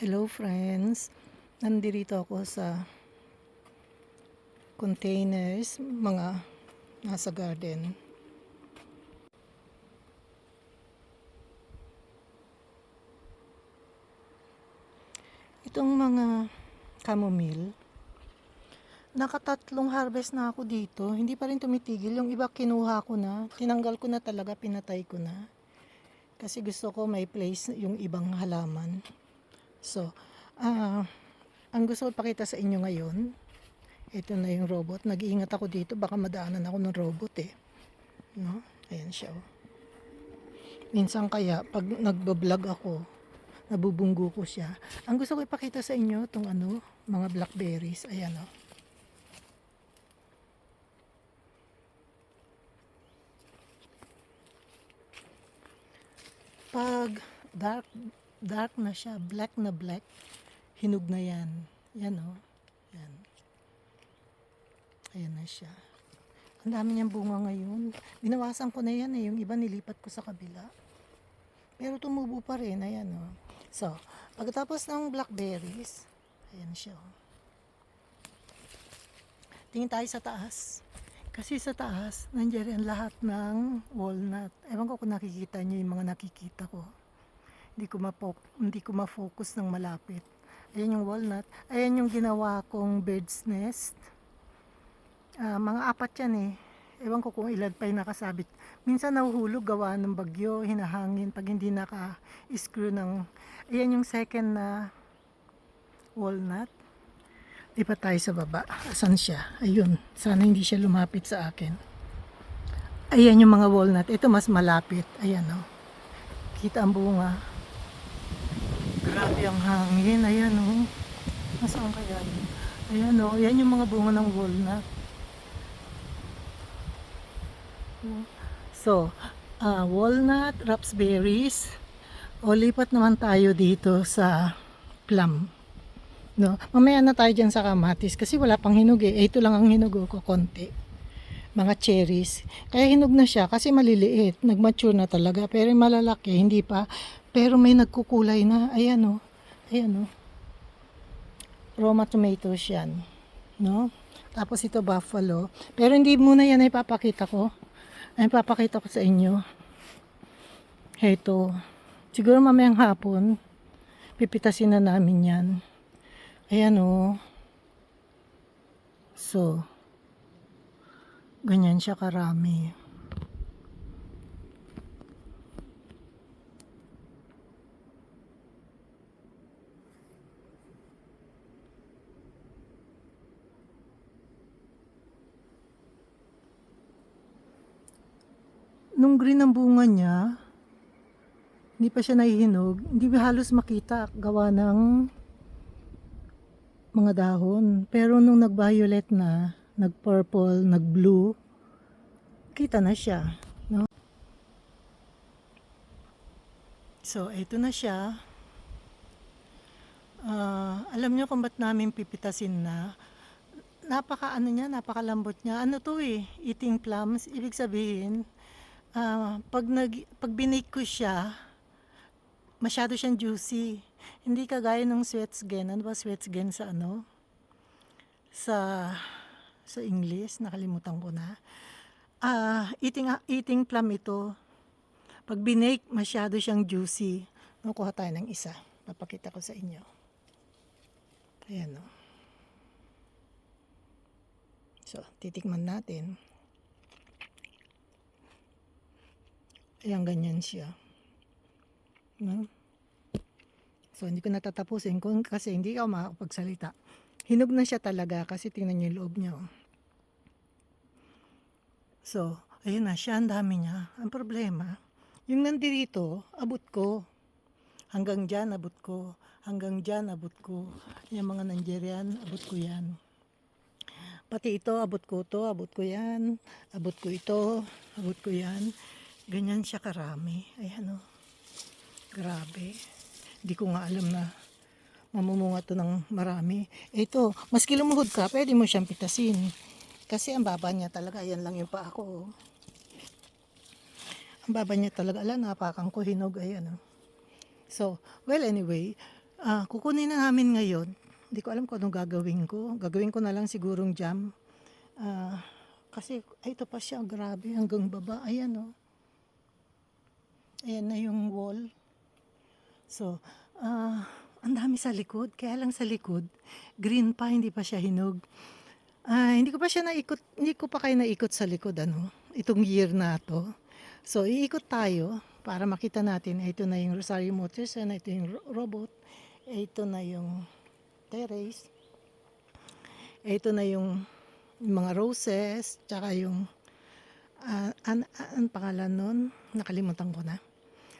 Hello friends, nandito ako sa containers, mga nasa garden. Itong mga chamomile, nakatatlong harvest na ako dito, hindi pa rin tumitigil. Yung iba kinuha ko na, tinanggal ko na talaga, pinatay ko na. Kasi gusto ko may place yung ibang halaman. So, ang gusto ko pakita sa inyo ngayon, ito na yung robot. Nag-iingat ako dito, baka madaanan ako ng robot eh. No? Ayan siya. Oh. Minsan kaya, pag nagbablog ako, nabubunggo ko siya. Ang gusto ko ipakita sa inyo, itong mga blackberries. Ayan o. Pag dark na siya, black na black, hinog na yan. Yan o. Yan. Ayan na siya. Ang dami niyang bunga ngayon. Binawasan ko na yan eh. Yung iba nilipat ko sa kabila. Pero tumubo pa rin. Ayan o. So, pagkatapos ng blackberries, ayan siya o. Tingin tayo sa taas. Kasi sa taas, nandiyan lahat ng walnut. Ewan ko kung nakikita niyo yung mga nakikita ko. Hindi ko ma-focus ng malapit. Ayan yung walnut. Ayan yung ginawa kong bird's nest. Mga apat yan eh. Ewan ko kung ilan pa yung nakasabit. Minsan nahuhulog gawa ng bagyo, hinahangin pag hindi naka-screw ng... Ayan yung second na walnut. Lipat tayo sa baba. Asan siya? Ayun. Sana hindi siya lumapit sa akin. Ayan yung mga walnut. Ito mas malapit. Ayan o. Kita ang bunga. Grabe ang hangin. Ayan o. Nasaan kaya yun? Ayan o. Ayan yung mga bunga ng walnut. So, walnut, raspberries. O lipat naman tayo dito sa plum. No, mamaya na tayo dyan sa kamatis kasi wala pang hinog eh. Ito lang ang hinog ko, konti. Mga cherries. Kaya hinog na siya kasi maliliit. Nagmature na talaga. Pero malalaki, hindi pa. Pero may nagkukulay na. Ayan o. Ayan o. Roma tomatoes yan. No? Tapos ito buffalo. Pero hindi muna yan ay papakita ko. Ay papakita ko sa inyo. Ito. Siguro mamayang hapon, pipitasin na namin yan. Ayan o. So, ganyan siya karami. Nung green ang bunga niya, hindi pa siya nahihinog, hindi ba halos makita gawa ng mga dahon. Pero nung nag-violet na, nag-purple, nag-blue, kita na siya. No? So, ito na siya. Alam niyo kung ba't namin pipitasin na? Napakalambot niya. Ano to eh, eating plums. Ibig sabihin, pag binake ko siya, masyado siyang juicy. Hindi kagaya ng Sweetsgen. Ano ba Sweetsgen sa ano? Sa English, nakalimutan ko na. Eating plum ito. Pag binake, masyado siyang juicy. Kuha tayo ng isa. Papakita ko sa inyo. Ayan o. So, titikman natin. Ayan, ganyan siya. No? So, hindi ko natatapusin kasi hindi ako makakapagsalita. Hinog na siya talaga kasi tingnan niyo yung loob niya. Oh. So, ayun na siya, ang dami niya. Ang problema, yung nandito, abot ko. Hanggang dyan, abot ko. Hanggang dyan, abot ko. Yung mga Nigerian, abot ko yan. Pati ito, abot ko to, abot ko yan. Abot ko ito, abot ko yan. Ganyan siya karami. Ayan o. Grabe. Hindi ko nga alam na mamumunga to ng marami. Ito, maski lumuhod ka, pwede mo siyang pitasin. Kasi ang baba niya talaga, ayan lang yung paa ko. Oh. Ang baba niya talaga, napakan ko hinog, ayan o. So, well anyway, Kukunin na namin ngayon. Hindi ko alam kung anong gagawin ko. Gagawin ko na lang sigurong jam. Kasi ay, ito pa siya, grabe, hanggang baba. Ayan, oh. Ayan na yung wall. So, ang dami sa likod. Kaya lang sa likod, green pa, hindi pa siya hinog. Hindi ko pa kayo naikot sa likod, itong year na to. So, iikot tayo para makita natin. Ito na yung Rosario Motors, ito yung robot. Ito na yung terrace. Ito na yung mga roses, tsaka yung, ang pangalan nun? Nakalimutan ko na.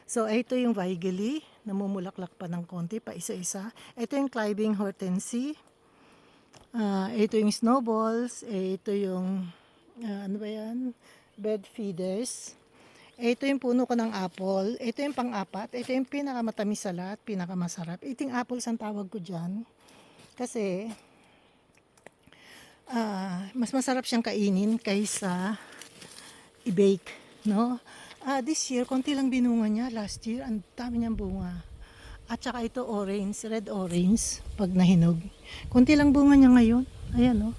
So, ito yung Weigeli, namumulaklak pa ng konti, pa isa-isa. Ito yung climbing hortensia. Ito yung snowballs. Ito yung, ano ba yan? Bed feeders. Ito yung puno ko ng apple. Ito yung pang-apat. Ito yung pinakamatamis sa lahat, pinakamasarap. Ito yung apples ang tawag ko dyan. Kasi, mas masarap siyang kainin kaysa i-bake, no? This year, konti lang binunga niya. Last year, ang dami niyang bunga. At saka ito orange, red orange, pag nahinog. Konti lang bunga niya ngayon. Ayan, no?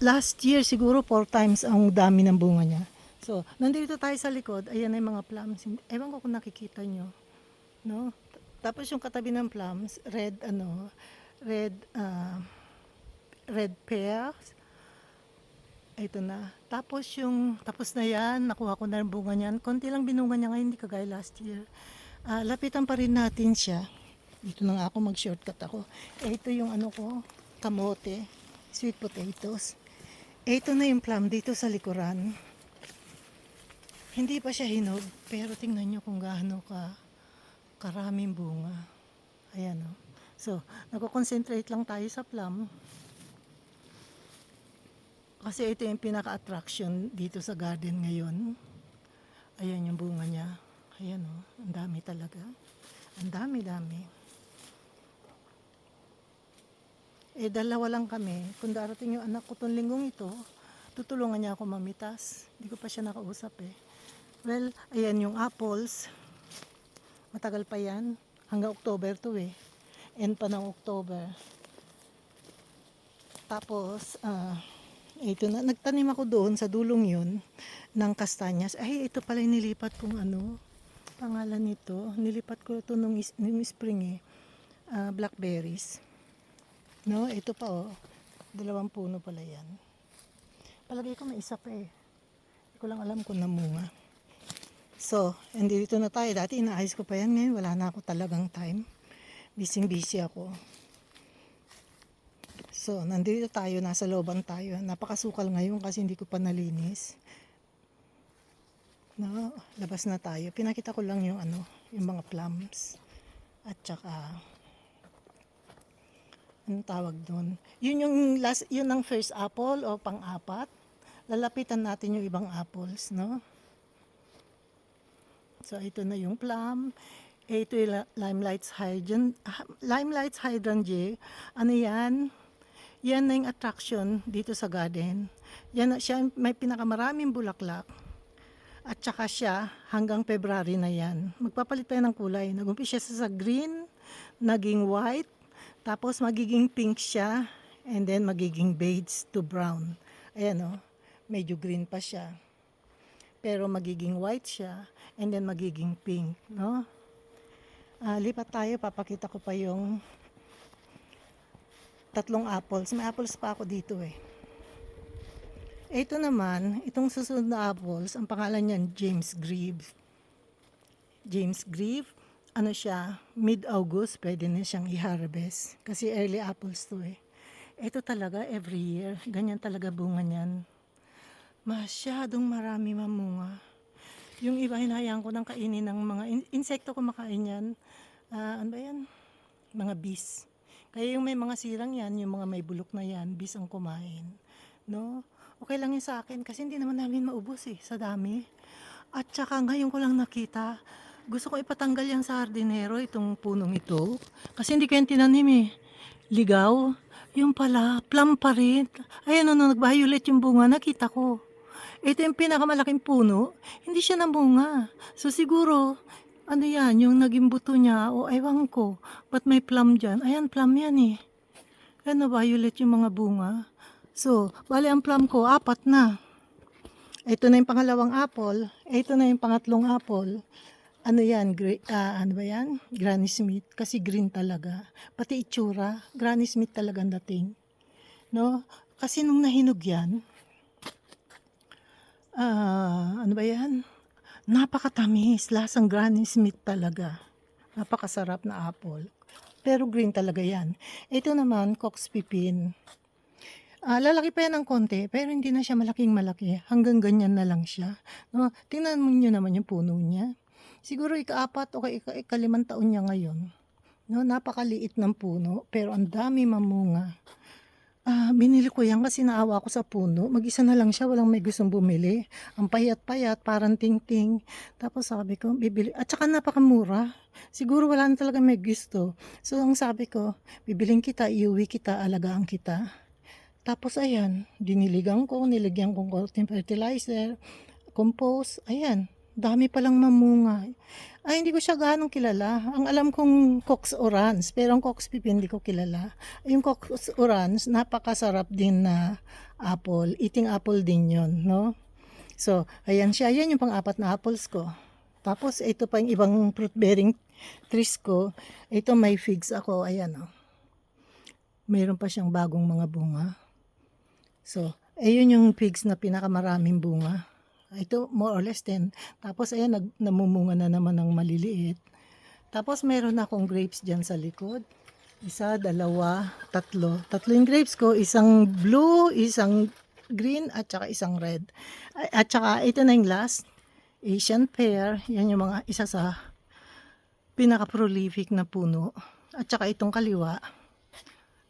Last year, siguro 4 times ang dami ng bunga niya. So, nandito tayo sa likod. Ayan na yung mga plums. Ewan ko kung nakikita nyo, no? Tapos yung katabi ng plums, red pears. Ito na. Tapos tapos na yan, nakuha ko na yung bunga niyan. Konti lang binunga niya ngayon, hindi kagaya last year. Lapitan pa rin natin siya. Dito na nga ako, mag-shortcut ako. Ito yung kamote, sweet potatoes. Ito na yung plum dito sa likuran. Hindi pa siya hinog, pero tingnan nyo kung gaano karaming bunga. Ayan, o. So, nagko-concentrate lang tayo sa plum. Kasi ito yung pinaka-attraction dito sa garden ngayon. Ayan yung bunga niya. Ayan, o. Ang dami talaga. Ang dami-dami. Dalawa lang kami. Kung darating yung anak ko tong linggong ito, tutulungan niya ako mamitas. Hindi ko pa siya nakausap eh. Well, ayan yung apples. Matagal pa yan. Hanggang October to eh. End pa ng October. Tapos, ito na, nagtanim ako doon sa dulong yun ng kastanyas. Ay, ito pala yung nilipat kong pangalan nito. Nilipat ko ito nung spring eh. Blackberries. No, ito pa oh. 2 puno pala yan. Palagay ko may isa pa eh. Hindi ko lang alam kung namunga. So, dito na tayo. Dati inaayos ko pa yan. Ngayon wala na ako talagang time. Busy ako. So, nandito tayo, nasa looban tayo. Napakasukal ngayon kasi hindi ko pa nalinis. No, labas na tayo. Pinakita ko lang yung mga plums. At saka, anong tawag doon? Yun ang first apple o pang-apat. Lalapitan natin yung ibang apples, no? So, ito na yung plum. Ito yung Limelight hydrangea. Ano yan? Yan na yung attraction dito sa garden. Yan siya, may pinakamaraming bulaklak. At saka siya, hanggang February na yan. Magpapalit tayo ng kulay. Nag-umpisa siya sa green, naging white, tapos magiging pink siya, and then magiging beige to brown. Ayan o, medyo green pa siya. Pero magiging white siya, and then magiging pink, no? Lipat tayo, papakita ko pa yung 3 apples. May apples pa ako dito eh. Ito naman, itong susunod na apples, ang pangalan niyan James Grieve. James Grieve, siya, mid-August, pwede na siyang i-harvest. Kasi early apples to eh. Ito talaga, every year, ganyan talaga bunga niyan. Masyadong marami mamunga. Yung iba, hinahayaan ko ng kainin ng mga insekto kumakain yan. Ano ba yan? Mga bees. Kaya yung may mga sirang yan, yung mga may bulok na yan, bis ang kumain. No? Okay lang yun sa akin kasi hindi naman namin maubos eh, sa dami. At saka ngayon ko lang nakita, gusto ko ipatanggal yan sa hardinero, itong punong ito. Kasi hindi ko yan tinanim eh. Ligaw. Yung pala, plum pa rin. Ayan nag-violet yung bunga, nakita ko. Ito yung pinakamalaking puno, hindi siya namunga. So siguro, Ano yan, yung naging buto niya o ewan ko, ba't may plum dyan? Ayan, plum yan eh. Ano, violet yung mga bunga. So, bali ang plum ko, 4 na. Ito na yung pangalawang apple. Ito na yung pangatlong apple. Ano yan, ano ba yan? Granny Smith. Kasi green talaga. Pati itsura, Granny Smith talaga ang dating. No? Kasi nung nahinog yan, ano ba yan? Napakatamis. Lasang Granny Smith talaga. Napakasarap na apple. Pero green talaga yan. Ito naman, Cox Pipin. Lalaki pa yan ng konti, pero hindi na siya malaking malaki. Hanggang ganyan na lang siya. No? Tingnan mo nyo naman yung puno niya. Siguro ika-4 o ika-5 taon niya ngayon. No? Napakaliit ng puno, pero ang dami mamunga. Binili ko yan kasi naawa ko sa puno. Mag-isa na lang siya, walang may gustong bumili. Ang payat-payat, parang ting-ting. Tapos sabi ko, bibili. At saka napakamura. Siguro wala na talaga may gusto. So ang sabi ko, bibiling kita, iuwi kita, alagaan kita. Tapos ayan, diniligan ko, nilagyan ko konting fertilizer, compost, ayan, dami palang mamunga. Ay, hindi ko siya ganong kilala. Ang alam kong Cox Orange, pero ang Cox Pipin hindi ko kilala. Yung Cox Orange, napakasarap din na apple. Eating apple din yon, no? So, ayan siya. Ayan yung pang-4 na apples ko. Tapos, ito pa yung ibang fruit-bearing trees ko. Ito may figs ako. Ayan, oh. Mayroon pa siyang bagong mga bunga. So, ayun yung figs na pinakamaraming bunga. Ito, more or less 10. Tapos, ayan, namumunga na naman ng maliliit. Tapos, meron akong grapes dyan sa likod. 1, 2, 3. 3 yung grapes ko. Isang blue, isang green, at saka isang red. At saka, ito na yung last. Asian pear. Yan yung mga isa sa pinaka-prolific na puno. At saka itong kaliwa,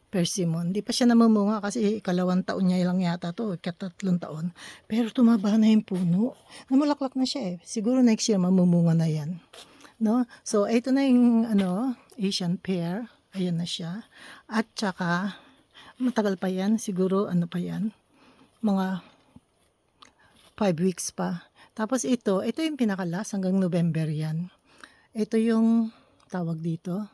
persimmon. Di pa siya namumunga kasi 2 taon niya lang yata to, 3 taon. Pero tumaba na yung puno. Namulaklak na siya eh. Siguro next year mamumunga na yan. No? So, ito na yung Asian pear. Ayan na siya. At saka, matagal pa yan. Siguro, pa yan. Mga 5 weeks pa. Tapos ito yung pinakalas hanggang November yan. Ito yung tawag dito,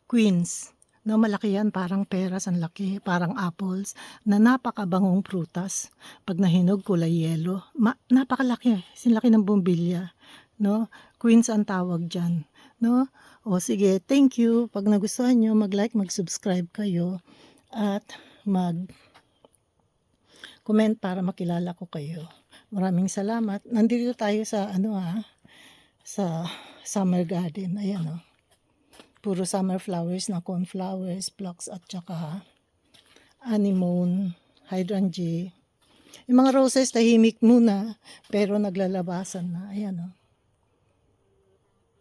queens. No, malaki yan, parang peras, ang laki, parang apples, na napakabangong prutas. Pag nahinog, kulay yelo. Napakalaki, sinlaki ng bumbilya. No? Queens ang tawag dyan. No? O sige, thank you. Pag nagustuhan nyo, mag-like, mag-subscribe kayo, at mag-comment para makilala ko kayo. Maraming salamat. Nandito tayo sa, sa summer garden. Ayan, oh. Puro summer flowers na cornflowers, phlox at saka anemone, hydrangea. Yung mga roses tahimik muna pero naglalabasan na. Ayan, oh.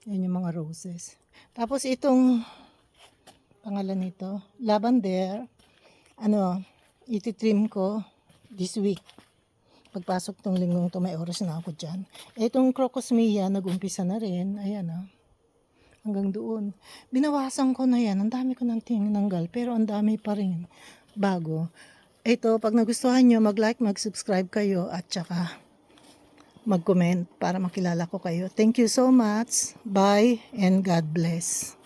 Yan yung mga roses. Tapos itong pangalan nito, lavender, ititrim ko this week. Pagpasok tong linggong to, may oras na ako dyan. Itong crocus mia, nag-umpisa na rin. Ayan, oh. Hanggang doon. Binawasan ko na yan. Ang dami ko nang tinanggal. Pero ang dami pa rin bago. Ito, pag nagustuhan nyo, mag-like, mag-subscribe kayo. At saka mag-comment para makilala ko kayo. Thank you so much. Bye and God bless.